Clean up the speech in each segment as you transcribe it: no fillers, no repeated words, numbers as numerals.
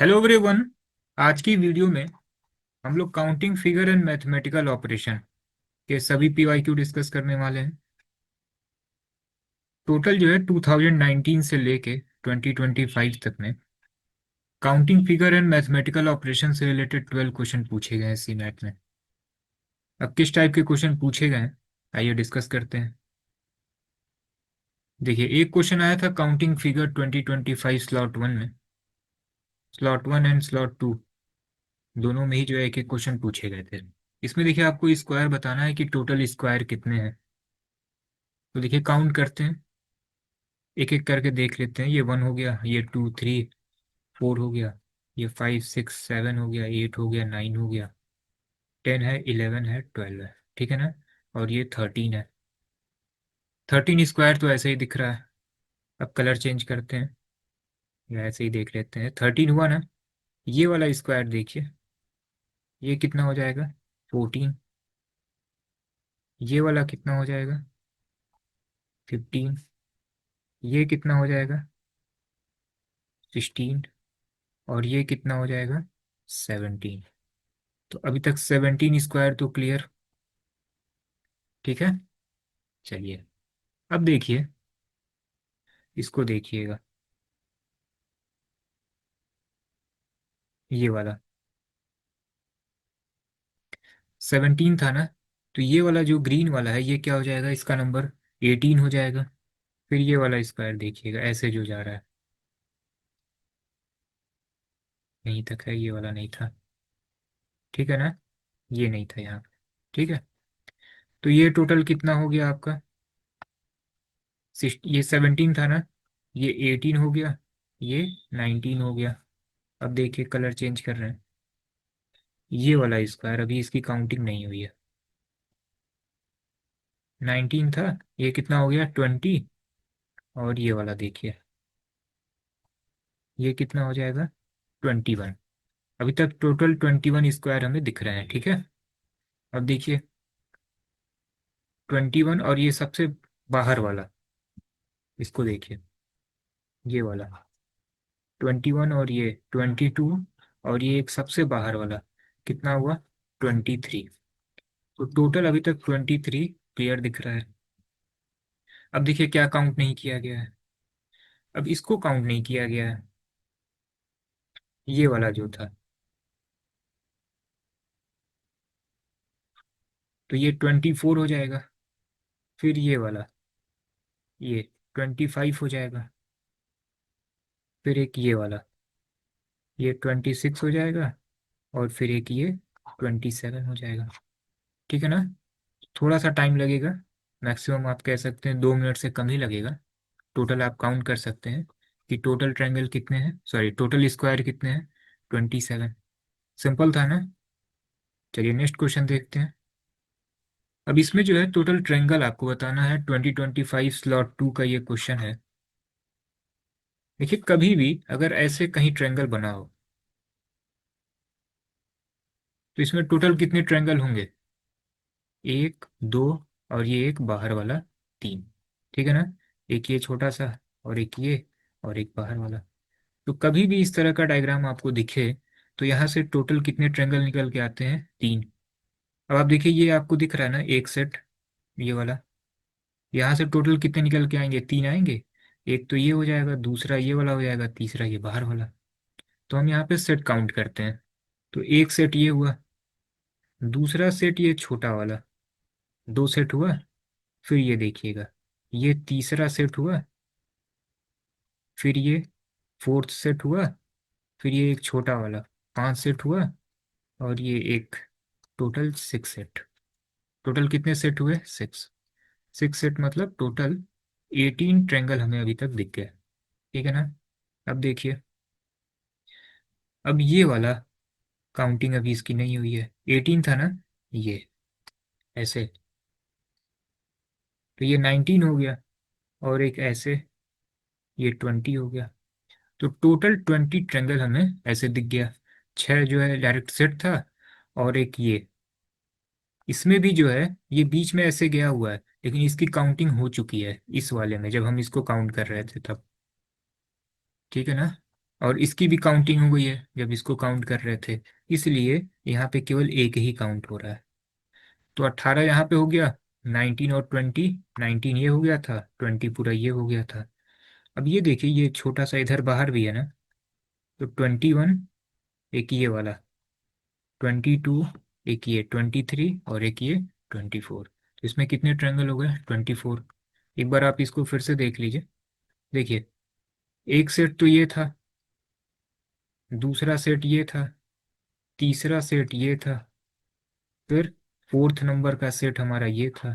Hello everyone. आज की video में हम लोग counting figure and mathematical operation के सभी पीवाईक्यू डिस्कस करने वाले हैं। टोटल जो है 2019 से लेके 2025 तक में counting figure and mathematical operation से रिलेटेड 12 क्वेश्चन पूछे गए हैं सी मैथ में। अब किस टाइप के क्वेश्चन पूछे गए हैं आइए डिस्कस करते हैं। देखिए, एक क्वेश्चन आया था काउंटिंग फिगर 2025 स्लॉट वन में। Slot one and slot two दोनों में ही जो है एक एक क्वेश्चन पूछे गए थे। इसमें देखिए, आपको स्क्वायर बताना है कि टोटल स्क्वायर कितने हैं। तो देखिए, काउंट करते हैं, एक एक करके देख लेते हैं। ये वन हो गया, ये टू थ्री फोर हो गया, ये फाइव सिक्स सेवन हो गया, एट हो गया, नाइन हो गया, टेन है, इलेवन है, ट्वेल्व है। ठीक है ना। और ये 13 है। 13 स्क्वायर तो ऐसे ही दिख रहा है। अब कलर चेंज करते हैं या ऐसे ही देख लेते हैं। 13 हुआ ना। ये वाला स्क्वायर देखिए, ये कितना हो जाएगा? 14। ये वाला कितना हो जाएगा? 15। ये कितना हो जाएगा? 16। और ये कितना हो जाएगा? 17। तो अभी तक 17 स्क्वायर तो क्लियर। ठीक है। चलिए, अब देखिए, इसको देखिएगा, ये वाला 17 था ना। तो ये वाला जो ग्रीन वाला है, ये क्या हो जाएगा? इसका नंबर 18 हो जाएगा। फिर ये वाला स्क्वायर देखिएगा, ऐसे जो जा रहा है, यहीं तक है, ये वाला नहीं था। ठीक है ना। ये नहीं था यहाँ पे। ठीक है। तो ये टोटल कितना हो गया आपका? ये 17 था ना, ये 18 हो गया, ये 19 हो गया। अब देखिए, कलर चेंज कर रहे हैं। ये वाला स्क्वायर अभी इसकी काउंटिंग नहीं हुई है। 19 था, ये कितना हो गया? 20। और ये वाला देखिए, ये कितना हो जाएगा? 21। अभी तक टोटल 21 स्क्वायर हमें दिख रहे हैं। ठीक है। अब देखिए, 21 और ये सबसे बाहर वाला, इसको देखिए, ये वाला 21 और ये 22 और ये एक सबसे बाहर वाला कितना हुआ? 23। तो टोटल अभी तक 23 क्लियर दिख रहा है। अब देखिए, क्या काउंट नहीं किया गया है? अब इसको काउंट नहीं किया गया है, ये वाला जो था। तो ये 24 हो जाएगा। फिर ये वाला, ये 25 हो जाएगा। फिर एक ये वाला, ये 26 हो जाएगा। और फिर एक ये 27 हो जाएगा। ठीक है ना। थोड़ा सा टाइम लगेगा, मैक्सिमम आप कह सकते हैं 2 मिनट से कम ही लगेगा। टोटल आप काउंट कर सकते हैं कि टोटल ट्रायंगल कितने हैं, सॉरी टोटल स्क्वायर कितने हैं? 27। सिंपल था ना। चलिए, नेक्स्ट क्वेश्चन देखते हैं। अब इसमें जो है टोटल ट्रायंगल आपको बताना है। 2025 स्लॉट टू का ये क्वेश्चन है। देखिए, कभी भी अगर ऐसे कहीं ट्रायंगल बना हो, तो इसमें टोटल कितने ट्रायंगल होंगे? एक, दो, और ये एक बाहर वाला, तीन। ठीक है ना। एक ये छोटा सा, और एक ये, और एक बाहर वाला। तो कभी भी इस तरह का डायग्राम आपको दिखे, तो यहाँ से टोटल कितने ट्रायंगल निकल के आते हैं? तीन। अब आप देखिए, ये आपको दिख रहा है ना एक सेट, ये वाला। यहाँ से टोटल कितने निकल के आएंगे? तीन आएंगे। एक तो ये हो जाएगा, दूसरा ये वाला हो जाएगा, तीसरा ये बाहर वाला। तो हम यहाँ पे सेट काउंट करते हैं। तो एक सेट ये हुआ, दूसरा सेट ये छोटा वाला, दो सेट हुआ। फिर ये देखिएगा, ये तीसरा सेट हुआ। फिर ये फोर्थ सेट हुआ। फिर ये एक छोटा वाला, पांच सेट हुआ। और ये एक, टोटल सिक्स सेट। टोटल कितने सेट हुए? सिक्स। सिक्स सेट मतलब टोटल 18 ट्रायंगल हमें अभी तक दिख गया। ठीक है ना। अब देखिए, अब ये वाला काउंटिंग अभी इसकी नहीं हुई है। 18 था ना, ये ऐसे, तो ये 19 हो गया। और एक ऐसे, ये 20 हो गया। तो टोटल 20 ट्रायंगल हमें ऐसे दिख गया। छह जो है डायरेक्ट सेट था, और एक ये, इसमें भी जो है ये बीच में ऐसे गया हुआ है, लेकिन इसकी काउंटिंग हो चुकी है इस वाले में, जब हम इसको काउंट कर रहे थे तब। ठीक है ना। और इसकी भी काउंटिंग हो गई है जब इसको काउंट कर रहे थे, इसलिए यहाँ पे केवल एक ही काउंट हो रहा है। तो 18 यहाँ पे हो गया, 19 और 20, 19 ये हो गया था, 20 पूरा ये हो गया था। अब ये देखिए ये छोटा सा इधर बाहर भी है ना, तो 21, एक ये वाला 22, एक ये 23 और एक ये 24। तो इसमें कितने ट्रायंगल हो गए? 24। एक बार आप इसको फिर से देख लीजिए। देखिए एक सेट तो ये था, दूसरा सेट ये था, तीसरा सेट ये था, फिर फोर्थ नंबर का सेट हमारा ये था,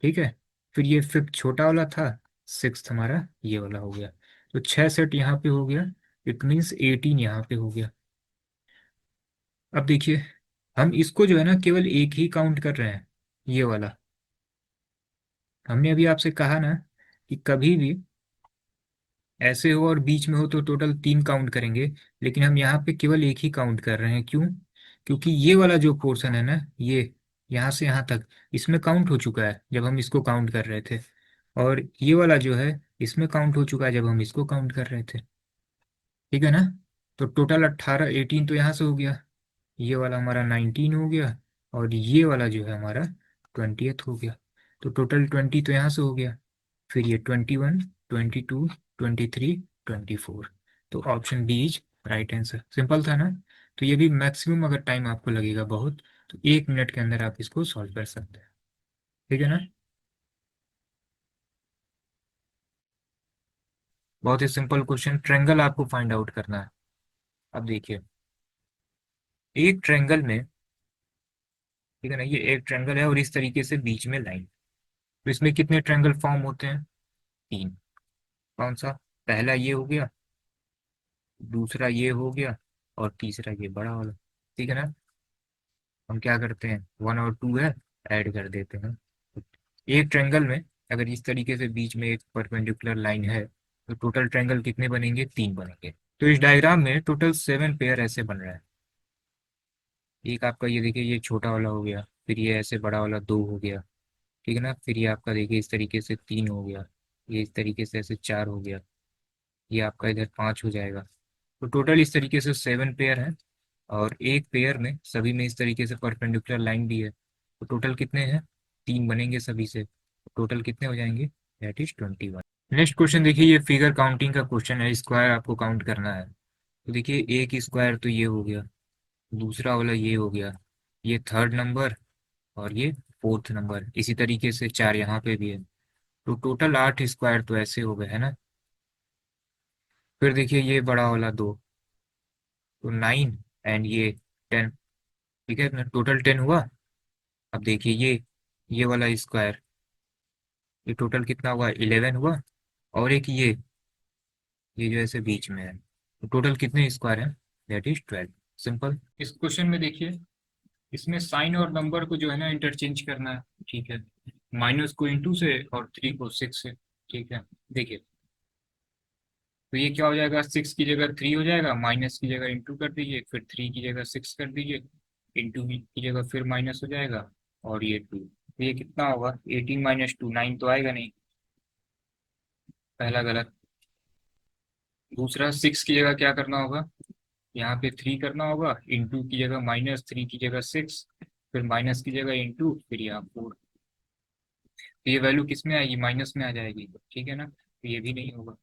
ठीक है। फिर ये फिफ्थ छोटा वाला था, सिक्स्थ हमारा ये वाला हो गया। तो 6 सेट यहाँ पे हो गया, इट मीन्स 18 यहाँ पे हो गया। अब देखिए हम इसको जो है ना केवल एक ही काउंट कर रहे हैं, ये वाला। हमने अभी आपसे कहा ना कि कभी भी ऐसे हो और बीच में हो तो टोटल 3 काउंट करेंगे, लेकिन हम यहाँ पे केवल एक ही काउंट कर रहे हैं। क्यों? क्योंकि ये वाला जो पोर्शन है ना, ये यहाँ से यहाँ तक इसमें काउंट हो चुका है जब हम इसको काउंट कर रहे थे, और ये वाला जो है इसमें काउंट हो चुका है जब हम इसको काउंट कर रहे थे, ठीक है ना। तो टोटल 18, 18 तो यहाँ से हो गया, ये वाला हमारा 19 हो गया, और ये वाला जो है हमारा 20th हो गया। तो टोटल 20 तो यहाँ से हो गया, फिर ये 21, 22, 23, 24। तो option B is right answer. Simple था ना। तो ये भी मैक्सिमम अगर टाइम आपको लगेगा बहुत, तो 1 मिनट के अंदर आप इसको सॉल्व कर सकते हैं, ठीक है ना। बहुत ही सिंपल क्वेश्चन, ट्रेंगल आपको फाइंड आउट करना है। अब देखिए एक ट्रेंगल में, ठीक है ना, ये एक ट्रेंगल है और इस तरीके से बीच में लाइन। तो इसमें कितने ट्रेंगल फॉर्म होते हैं? 3। कौन सा? पहला ये हो गया, दूसरा ये हो गया, और तीसरा ये बड़ा वाला, ठीक है ना। हम क्या करते हैं, 1 और 2 है, ऐड कर देते हैं। एक ट्रायंगल में अगर इस तरीके से बीच में एक परपेंडिकुलर लाइन है, तो टोटल ट्रायंगल कितने बनेंगे? 3 बनेंगे। तो इस डायग्राम में टोटल 7 पेयर ऐसे बन रहा है। एक आपका ये देखिए ये छोटा वाला हो गया, फिर ये ऐसे बड़ा वाला 2 हो गया, ठीक है ना। फिर ये आपका देखिए इस तरीके से 3 हो गया, ये इस तरीके से ऐसे 4 हो गया, ये आपका इधर 5 हो जाएगा। तो टोटल इस तरीके से 7 पेयर है, और एक पेयर में सभी में इस तरीके से परपेंडिकुलर लाइन भी है। तो टोटल कितने हैं? 3 बनेंगे सभी से। टोटल कितने हो जाएंगे? That is 21। नेक्स्ट क्वेश्चन देखिए, ये फिगर काउंटिंग का क्वेश्चन है, स्क्वायर आपको काउंट करना है। तो देखिए एक स्क्वायर तो ये हो गया, दूसरा वाला ये हो गया, ये थर्ड नंबर, और ये फोर्थ नंबर, इसी तरीके से 4 यहाँ पे भी है। तो टोटल 8 स्क्वायर तो ऐसे हो गए है ना। फिर देखिए ये बड़ा वाला 2, तो 9 एंड ये 10, ठीक है ना, टोटल 10 हुआ। अब देखिए ये वाला स्क्वायर, ये टोटल कितना हुआ? 11 हुआ। और एक ये जो ऐसे बीच में है, तो टोटल कितने स्क्वायर हैं? That is 12। सिंपल। इस क्वेश्चन में देखिए इसमें साइन और नंबर को जो है ना इंटरचेंज करना है, ठीक है। माइनस को इंटू से और 3 को 6 से, ठीक है। देखिए तो ये क्या हो जाएगा, 6 की जगह 3 हो जाएगा, माइनस की जगह इंटू कर दीजिए, फिर 3 की जगह 6 कर दीजिए, इंटू की जगह फिर माइनस हो जाएगा, और ये 2। तो ये कितना होगा? 18 - 2, 9 तो आएगा नहीं, पहला गलत। दूसरा 6 की जगह क्या करना होगा, यहाँ पे 3 करना होगा, इंटू की जगह माइनस, 3 की जगह 6, फिर माइनस की जगह इंटू, फिर यहाँ 4। तो ये वैल्यू किस में आएगी? माइनस में आ जाएगी, ठीक है ना। तो ये भी नहीं होगा।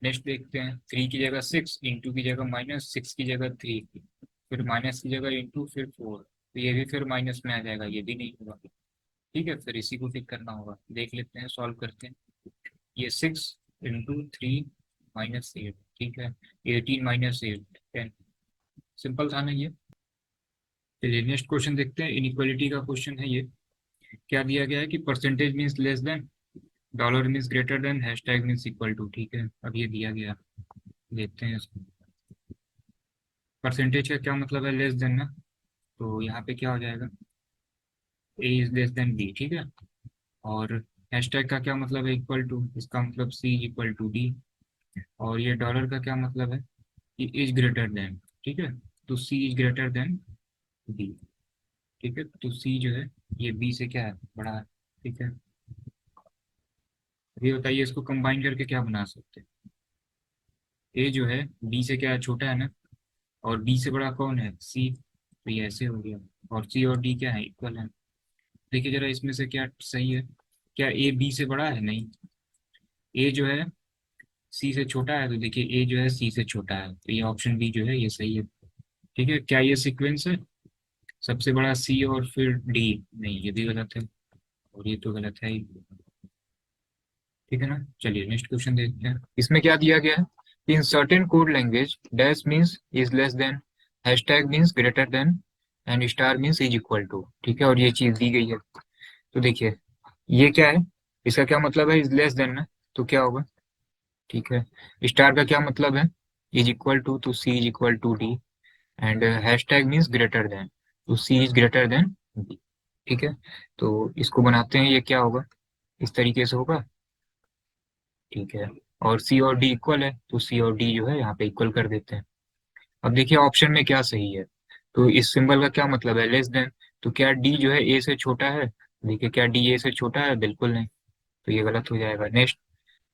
नेक्स्ट देखते हैं, 3 की जगह 6, इंटू की जगह माइनस, 6 की जगह 3, फिर माइनस की जगह इंटू, फिर 4। तो ये भी फिर माइनस में आ जाएगा, ये भी नहीं होगा, ठीक है। फिर इसी को ठीक करना होगा, देख लेते हैं, सॉल्व करते हैं। ये 6 × 3 - 8, ठीक है। 18 - 8, 10। सिंपल था ना ये। चलिए नेक्स्ट क्वेश्चन देखते हैं, इनइक्वालिटी का क्वेश्चन है ये। क्या दिया गया है कि percentage means less than, dollar means greater than, hashtag means equal to, ठीक है। अब ये दिया गया, देखते हैं इसको। परसेंटेज का क्या मतलब है? लेस देन ना, तो यहाँ पे क्या हो जाएगा? ए इज लेस देन बी, ठीक है। और हैशटैग का क्या मतलब है? इक्वल टू, इसका मतलब सी इक्वल टू डी। और ये डॉलर का क्या मतलब है? कि इज ग्रेटर देन, ठीक है। तो c is greater then B, ठीक है। तो सी जो है ये बी से क्या है? बड़ा है, ठीक है। ये बताइए इसको कंबाइन करके क्या बना सकते हैं? ए जो है बी से क्या छोटा है ना, और बी से बड़ा कौन है, सी, तो ये ऐसे हो गया। और सी और डी क्या है, इक्वल है। देखिए जरा इसमें से क्या सही है, क्या ए बी से बड़ा है, नहीं। ए जो है सी से छोटा है, तो देखिए ए जो है सी से छोटा है, तो ये ऑप्शन बी जो है ये सही है। ठीक है, क्या ये सीक्वेंस है, सबसे बड़ा सी और फिर डी, नहीं ये भी गलत है, और ये तो गलत है ही। ठीक है ना, चलिए नेक्स्ट क्वेश्चन देखते हैं। इसमें क्या दिया गया है, in certain code language dash means is less than, hashtag means greater than, and star means is equal to. ठीक है, और ये चीज दी गई है। तो देखिए ये क्या है, इसका क्या मतलब है, इज लेस देन ना, तो क्या होगा, ठीक है। स्टार का क्या मतलब है, इज इक्वल टू, तो c is equal to d, and hashtag means greater than, तो c is greater than d. ठीक है, तो इसको बनाते हैं, ये क्या होगा, इस तरीके से होगा। ठीक है, और सी और डी इक्वल है, तो सी और डी जो है यहाँ पे इक्वल कर देते हैं। अब देखिए ऑप्शन में क्या सही है, तो इस सिंबल का क्या मतलब है, लेस देन, तो क्या डी जो है ए से छोटा है, देखिए क्या डी ए से छोटा है, बिल्कुल नहीं, तो ये गलत हो जाएगा। नेक्स्ट,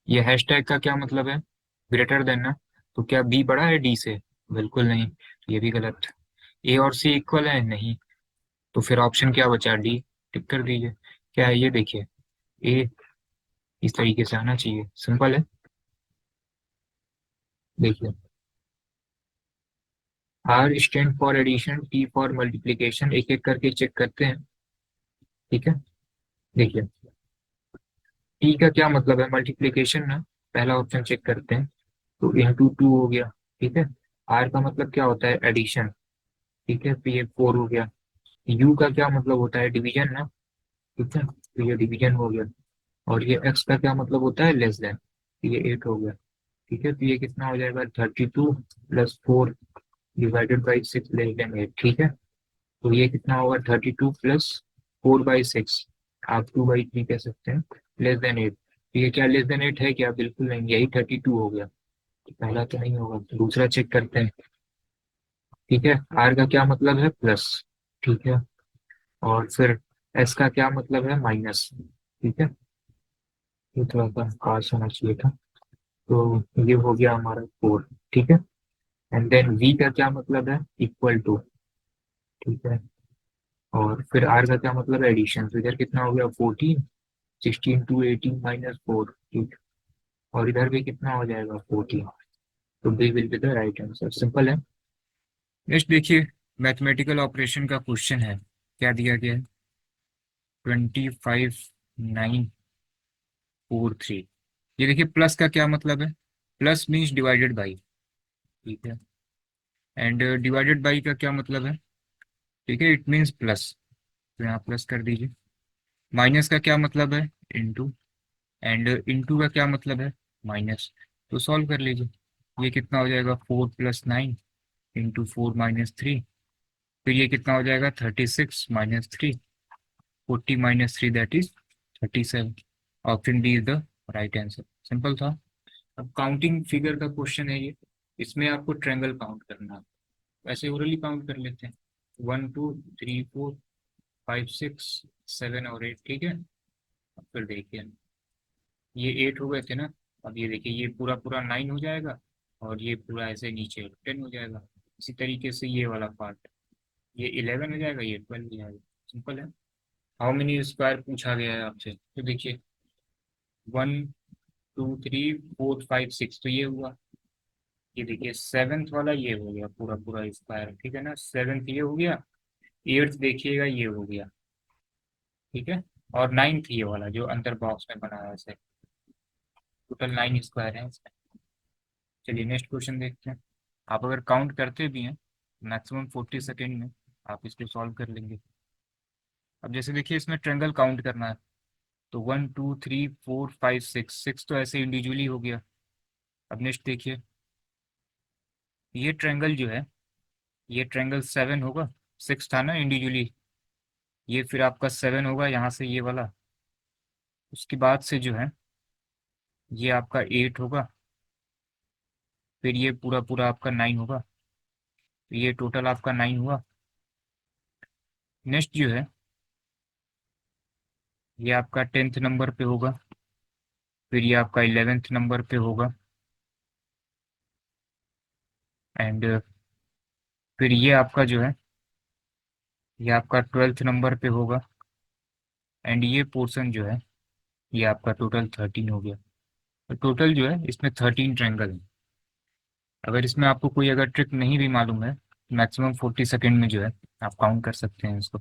ये हैशटैग का क्या मतलब है, ग्रेटर देन ना, तो क्या बी बड़ा है डी से, बिल्कुल नहीं, तो ये भी गलत। ए और सी इक्वल है, नहीं, तो फिर ऑप्शन क्या बचा, डी, टिक कर दीजिए। क्या है ये, देखिए ए इस तरीके से आना चाहिए, सिंपल है। देखिए R stand for addition, T for multiplication, एक एक करके चेक करते हैं। ठीक है, देखिए टी का क्या मतलब है, मल्टीप्लीकेशन ना, पहला ऑप्शन चेक करते हैं, तो इंटू टू हो गया। ठीक है, आर का मतलब क्या होता है, एडिशन। ठीक है, तो ये फोर हो गया। यू का क्या मतलब होता है, डिवीजन ना। ठीक है, तो ये डिवीजन हो गया। और ये एक्स का क्या मतलब होता है, लेस देन, तो ये एट हो गया। ठीक है, तो ये कितना हो जाएगा, 32 plus four divided by six less than eight. ठीक है, तो ये कितना होगा, 32 प्लस फोर बाई सिक्स, आप टू बाई थ्री कह सकते हैं, लेस देन एट। तो ये क्या लेस देन एट है क्या, बिल्कुल नहीं, यही 32 हो गया। तो पहला तो नहीं होगा, तो दूसरा चेक करते हैं। ठीक है, आर का क्या मतलब है, प्लस। ठीक है, और फिर एस का क्या मतलब है, माइनस। ठीक है, ये थोड़ा सा पास होना चाहिए था। तो ये हो गया हमारा फोर। ठीक है, एंड देन वी का क्या मतलब है, इक्वल टू। ठीक है, और फिर आर का क्या मतलब है, एडिशन, तो इधर कितना हो गया, 14, 16 टू 18 माइनस फोर। ठीक, और इधर भी कितना हो जाएगा, 14, तो B will be the right answer, simple है। नेक्स्ट देखिए, मैथमेटिकल ऑपरेशन का क्वेश्चन है, क्या दिया गया है, 25,943। ये देखिए प्लस का क्या मतलब है, प्लस मीन्स डिवाइडेड बाई। ठीक है, एंड डिवाइडेड बाई का क्या मतलब है, ठीक है, इट मीन्स प्लस, तो यहाँ प्लस कर दीजिए। माइनस का क्या मतलब है, इनटू, एंड इनटू का क्या मतलब है, माइनस, तो सॉल्व कर लीजिए। ये कितना हो जाएगा, 4 + 9 इंटू 4 - 3, फिर ये कितना हो जाएगा, 36 - 3, 40 - 3 that is 37। Option D is the right answer, simple था। अब काउंटिंग फिगर का क्वेश्चन है ये, इसमें आपको ट्रायंगल काउंट करना है। वैसे ओरली काउंट कर लेते हैं, 1 2 3 4 5 6 7 और 8। ठीक है, अब फिर देखिए ये 8 हो गए थे ना, अब ये देखिए ये पूरा पूरा 9 हो जाएगा, और ये पूरा ऐसे नीचे 10 हो जाएगा। इसी तरीके से ये वाला पार्ट, ये 11 हो जाएगा, ये 12 हो जाएगा, सिंपल है। हाउ मेनी स्क्वायर पूछा गया है आपसे, तो देखिए 1 2 3 4 5 6, तो ये हुआ। ये देखिए सेवेंथ वाला ये हो गया पूरा पूरा स्क्वायर, ठीक है ना, सेवेंथ ये हो गया, एट्थ देखिएगा ये हो गया। ठीक है, और नाइन्थ ये वाला जो अंदर बॉक्स में बना है ऐसे, टोटल 9 स्क्वायर है इसमें। चलिए नेक्स्ट क्वेश्चन देखते हैं। आप अगर काउंट करते भी हैं, मैक्सिमम 40 सेकेंड में आप इसको सॉल्व कर लेंगे। अब जैसे देखिए इसमें ट्रेंगल काउंट करना है, तो 1 2 3 4 5 6, 6 तो ऐसे इंडिविजुअली हो गया। अब नेक्स्ट देखिए, ये ट्रेंगल जो है, ये ट्रेंगल 7 होगा, 6 था ना इंडिविजुअली, ये फिर आपका 7 होगा यहाँ से ये वाला, उसके बाद से जो है ये आपका 8 होगा, फिर ये पूरा पूरा आपका 9 होगा, तो ये टोटल आपका 9 हुआ। नेक्स्ट जो है ये आपका 10th नंबर पे होगा, फिर ये आपका 11th नंबर पे होगा, एंड फिर ये आपका जो है, ये आपका 12th नंबर पे होगा। एंड ये पोर्शन जो है, ये आपका टोटल 13 हो गया। तो टोटल जो है इसमें 13 ट्रायंगल है। अगर इसमें आपको कोई अगर ट्रिक नहीं भी मालूम है, मैक्सिमम 40 सेकेंड में जो है आप काउंट कर सकते हैं इसको।